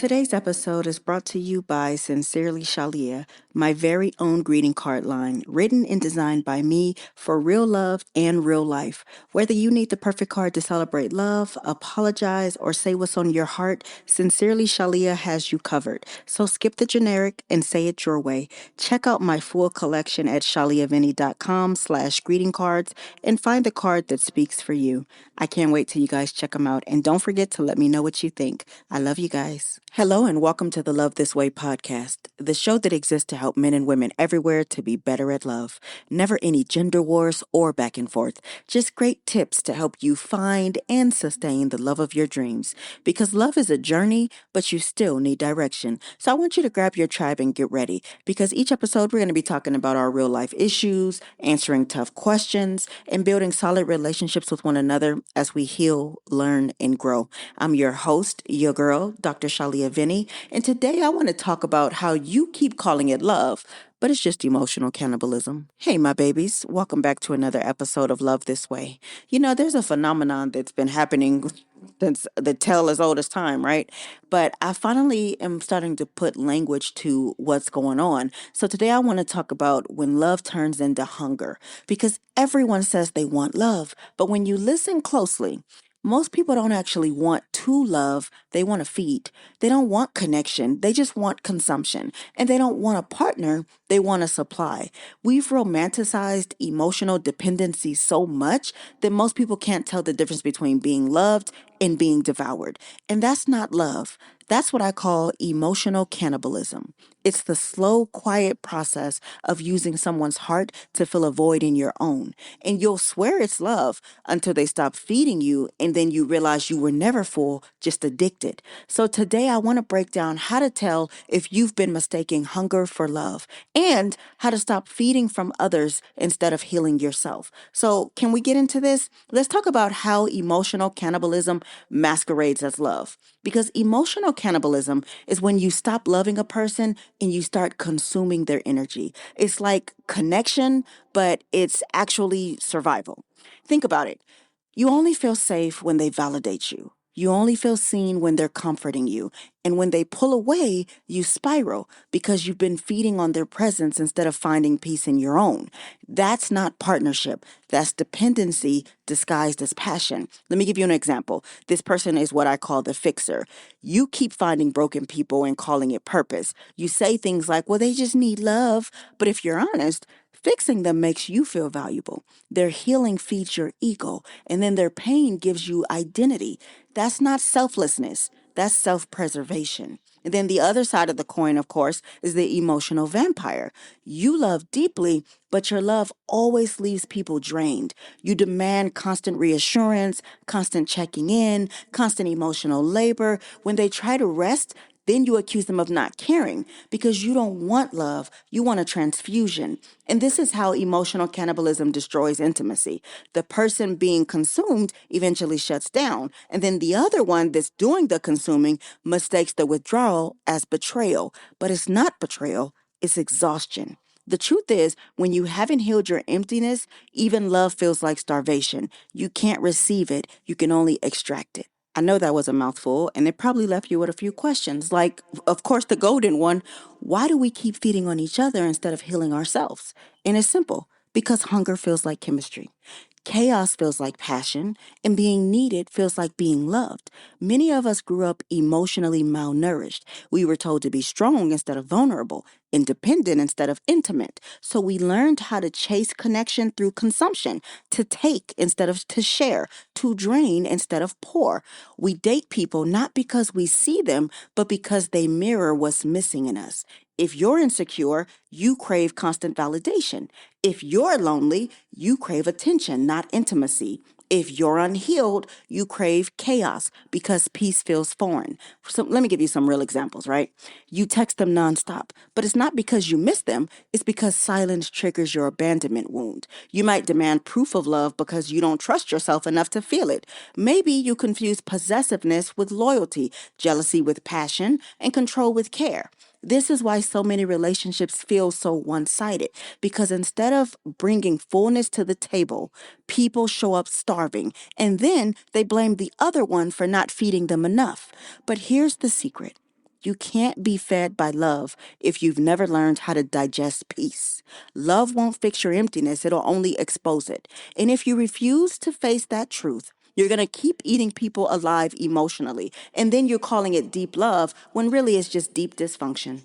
Today's episode is brought to you by Sincerely Shalia, my very own greeting card line, written and designed by me for real love and real life. Whether you need the perfect card to celebrate love, apologize, or say what's on your heart, Sincerely Shalia has you covered. So skip the generic and say it your way. Check out my full collection at shaliavinny.com/greeting cards and find the card that speaks for you. I can't wait till you guys check them out. And don't forget to let me know what you think. I love you guys. Hello and welcome to the Love This Way podcast, the show that exists to help men and women everywhere to be better at love. Never any gender wars or back and forth, just great tips to help you find and sustain the love of your dreams. Because love is a journey, but you still need direction. So I want you to grab your tribe and get ready, because each episode we're going to be talking about our real life issues, answering tough questions, and building solid relationships with one another as we heal, learn, and grow. I'm your host, your girl, Dr. Shalia Vinny, and today I want to talk about how you keep calling it love, but it's just emotional cannibalism. Hey, my babies, welcome back to another episode of Love This Way. You know, there's a phenomenon that's been happening since the tale as old as time, right? But I finally am starting to put language to what's going on. So today I want to talk about when love turns into hunger, because everyone says they want love, but when you listen closely, most people don't actually want to love, they want to feed. They don't want connection, they just want consumption. And they don't want a partner, they want a supply. We've romanticized emotional dependency so much that most people can't tell the difference between being loved and being devoured. And that's not love. That's what I call emotional cannibalism. It's the slow, quiet process of using someone's heart to fill a void in your own. And you'll swear it's love until they stop feeding you, and then you realize you were never full, just addicted. So today I want to break down how to tell if you've been mistaking hunger for love, and how to stop feeding from others instead of healing yourself. So can we get into this? Let's talk about how emotional cannibalism masquerades as love. Because emotional cannibalism is when you stop loving a person and you start consuming their energy. It's like connection, but it's actually survival. Think about it. You only feel safe when they validate you. You only feel seen when they're comforting you. And when they pull away, you spiral because you've been feeding on their presence instead of finding peace in your own. That's not partnership. That's dependency disguised as passion. Let me give you an example. This person is what I call the fixer. You keep finding broken people and calling it purpose. You say things like, well, they just need love. But if you're honest, fixing them makes you feel valuable. Their healing feeds your ego, and then their pain gives you identity. That's not selflessness. That's self-preservation. And then the other side of the coin, of course, is the emotional vampire. You love deeply, but your love always leaves people drained. You demand constant reassurance, constant checking in, constant emotional labor. When they try to rest, then you accuse them of not caring because you don't want love. You want a transfusion. And this is how emotional cannibalism destroys intimacy. The person being consumed eventually shuts down. And then the other one that's doing the consuming mistakes the withdrawal as betrayal. But it's not betrayal, it's exhaustion. The truth is, when you haven't healed your emptiness, even love feels like starvation. You can't receive it, you can only extract it. I know that was a mouthful, and it probably left you with a few questions. Like, of course, the golden one: why do we keep feeding on each other instead of healing ourselves? And it's simple: because hunger feels like chemistry. Chaos feels like passion, and being needed feels like being loved. Many of us grew up emotionally malnourished. We were told to be strong instead of vulnerable, independent instead of intimate. So we learned how to chase connection through consumption, to take instead of to share, to drain instead of pour. We date people not because we see them, but because they mirror what's missing in us. If you're insecure, you crave constant validation. If you're lonely, you crave attention, not intimacy. If you're unhealed, you crave chaos because peace feels foreign. So let me give you some real examples, right? You text them nonstop, but it's not because you miss them. It's because silence triggers your abandonment wound. You might demand proof of love because you don't trust yourself enough to feel it. Maybe you confuse possessiveness with loyalty, jealousy with passion, and control with care. This is why so many relationships feel so one-sided, because instead of bringing fullness to the table, people show up starving, and then they blame the other one for not feeding them enough. But here's the secret. You can't be fed by love if you've never learned how to digest peace. Love won't fix your emptiness, it'll only expose it. And if you refuse to face that truth, you're going to keep eating people alive emotionally. And then you're calling it deep love when really it's just deep dysfunction.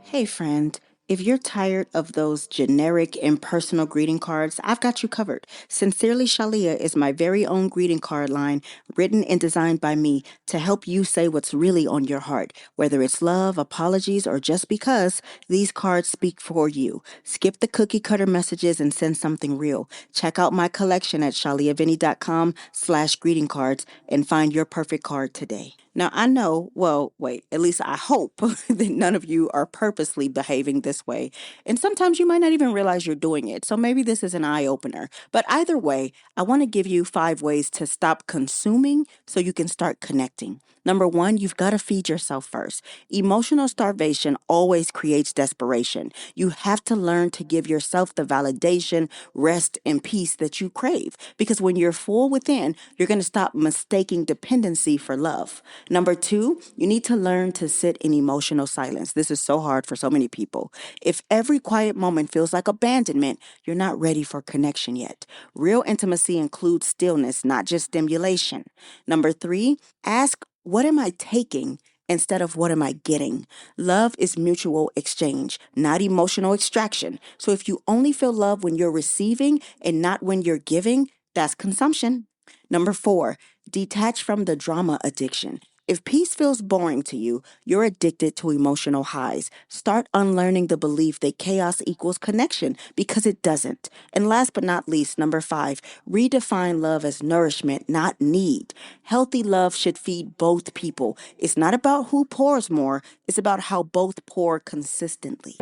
Hey, friend. If you're tired of those generic, impersonal greeting cards, I've got you covered. Sincerely Shalia is my very own greeting card line, written and designed by me to help you say what's really on your heart. Whether it's love, apologies, or just because, these cards speak for you. Skip the cookie cutter messages and send something real. Check out my collection at shaliavinny.com/greeting cards and find your perfect card today. Now, I know, well, wait, at least I hope that none of you are purposely behaving this way. And sometimes you might not even realize you're doing it. So maybe this is an eye opener. But either way, I want to give you 5 ways to stop consuming so you can start connecting. Number 1, you've got to feed yourself first. Emotional starvation always creates desperation. You have to learn to give yourself the validation, rest, and peace that you crave. Because when you're full within, you're going to stop mistaking dependency for love. Number 2, you need to learn to sit in emotional silence. This is so hard for so many people. If every quiet moment feels like abandonment, you're not ready for connection yet. Real intimacy includes stillness, not just stimulation. Number 3, ask, what am I taking instead of what am I getting? Love is mutual exchange, not emotional extraction. So if you only feel love when you're receiving and not when you're giving, that's consumption. Number 4, detach from the drama addiction. If peace feels boring to you, you're addicted to emotional highs. Start unlearning the belief that chaos equals connection, because it doesn't. And last but not least, number 5, redefine love as nourishment, not need. Healthy love should feed both people. It's not about who pours more, it's about how both pour consistently.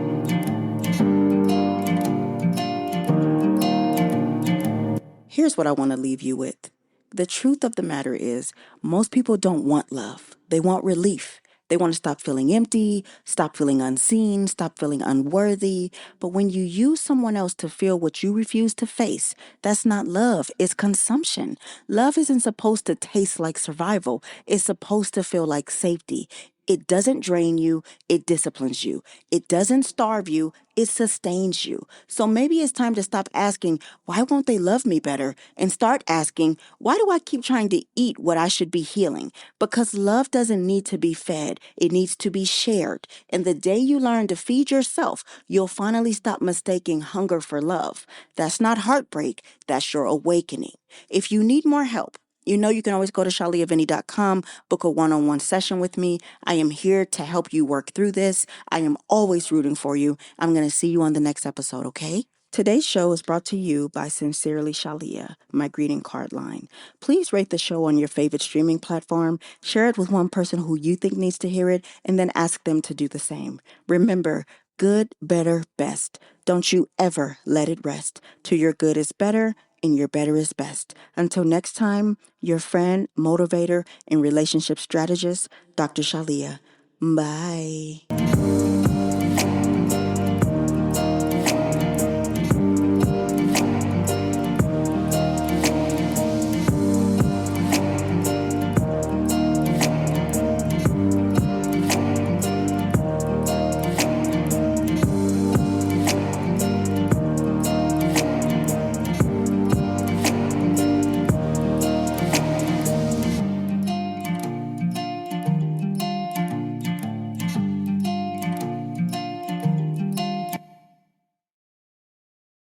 Here's what I want to leave you with. The truth of the matter is, most people don't want love. They want relief. They want to stop feeling empty, stop feeling unseen, stop feeling unworthy. But when you use someone else to feel what you refuse to face, that's not love, it's consumption. Love isn't supposed to taste like survival, it's supposed to feel like safety. It doesn't drain you, it disciplines you. It doesn't starve you, it sustains you. So maybe it's time to stop asking, why won't they love me better? And start asking, why do I keep trying to eat what I should be healing? Because love doesn't need to be fed, it needs to be shared. And the day you learn to feed yourself, you'll finally stop mistaking hunger for love. That's not heartbreak, that's your awakening. If you need more help, you know you can always go to shaliavinny.com, book a one-on-one session with me. I am here to help you work through this. I am always rooting for you. I'm going to see you on the next episode, okay? Today's show is brought to you by Sincerely Shalia, my greeting card line. Please rate the show on your favorite streaming platform, share it with one person who you think needs to hear it, and then ask them to do the same. Remember, good, better, best. Don't you ever let it rest. To your good is better, and your better is best. Until next time, your friend, motivator, and relationship strategist, Dr. Shalia. Bye.